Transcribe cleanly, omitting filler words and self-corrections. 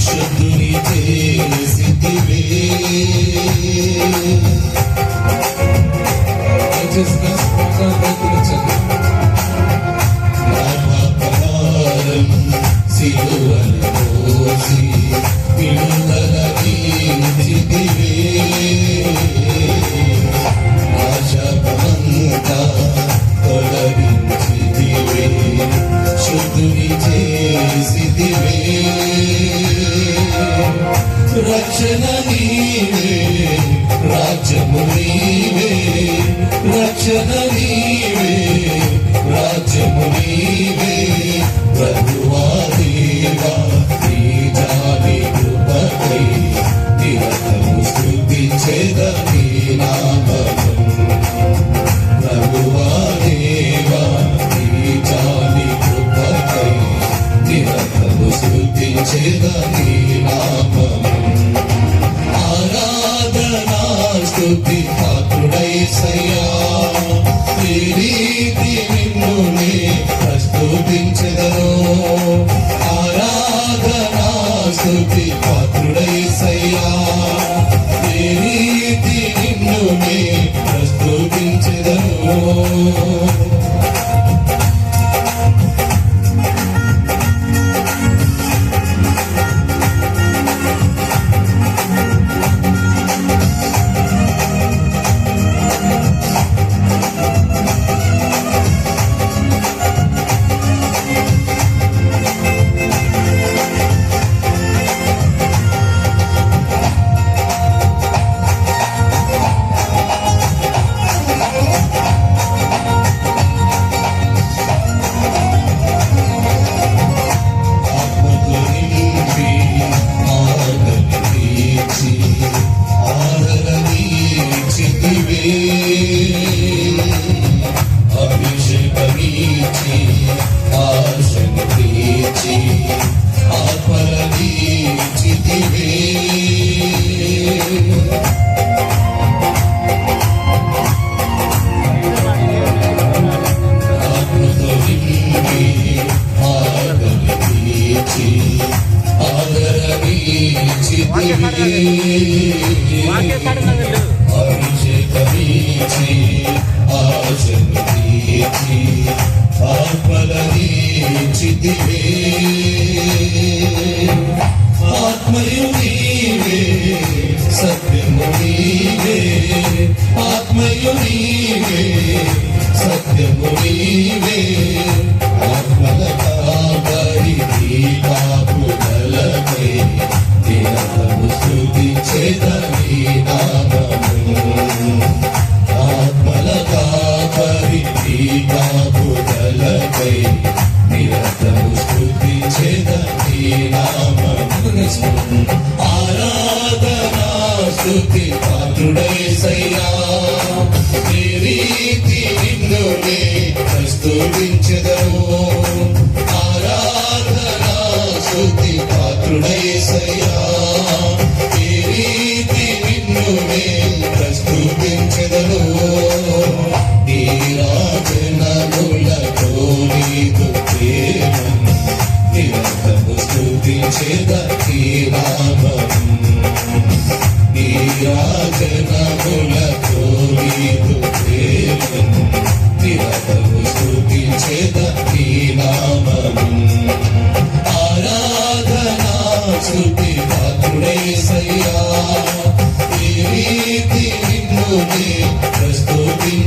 శుద్ధుని చేసితివే సిలువను మోసి విడుదల తీర్చితివే ఆశమంతా తొలగించితివే శుద్ధుని చేసితివే రక్షణ నీవే రాజ్యము నీవే రక్షణ నీవే రాజ్యము నీవే ప్రభువా దేవా నీ జాలి కృపకై నిరతము స్తుతించెదనీ నామము ప్రభువా దేవా నీ జాలి కృపకై నిరతము స్తుతించెదనీ నామము ఆరాధనా స్తుతి పాత్రుడైసయ్యా ఈ రీతి నిన్ను నే ప్రస్తుతించెదను ఆరాధనా స్తుతి పాత్రుడైసయ్యా ఈ రీతి నిన్ను నే ప్రస్తుతించెదను అభిషేకమిచ్చి ఆశను తీర్చి ఆత్మలనిచ్చితివే ఆత్మతో నింపి ఆదరని తీర్చి ఆదరనిచ్చితివే అభిషేకమిచ్చి ఆశను తీర్చి ఆత్మలనిచ్చితివే ఆత్మయు నీవే సత్యము నీవే ఆత్మయు నీవే సత్యము నీవే ఆత్మల కాపరి నీ కాపుదలకై నిరతము స్తుతించెదనీ నామము ఆత్మల కాపరి నీ కాపుదలకై నిరతము స్తుతించెదనీ నామము ఆరాధనా స్తుతి పాత్రుడైసయ్యా ఈ రీతి నిన్ను నే ప్రస్తుతించెదను ఆరాధనా స్తుతి పాత్రుడైసయ్యా ఈ రీతి నిన్ను నే ప్రస్తుతించెదను నీ రాజనములతో నీకు ప్రేమను నిరతము స్తుతించెదనీ నామము నీ రాజనములతో నీకు ప్రేమను నిరతము స్తుతించెదనీ నామము ఆరాధనా స్తుతి పాత్రుడైసయ్యా ఈ రీతి నిన్ను నే ప్రస్తుతించెదను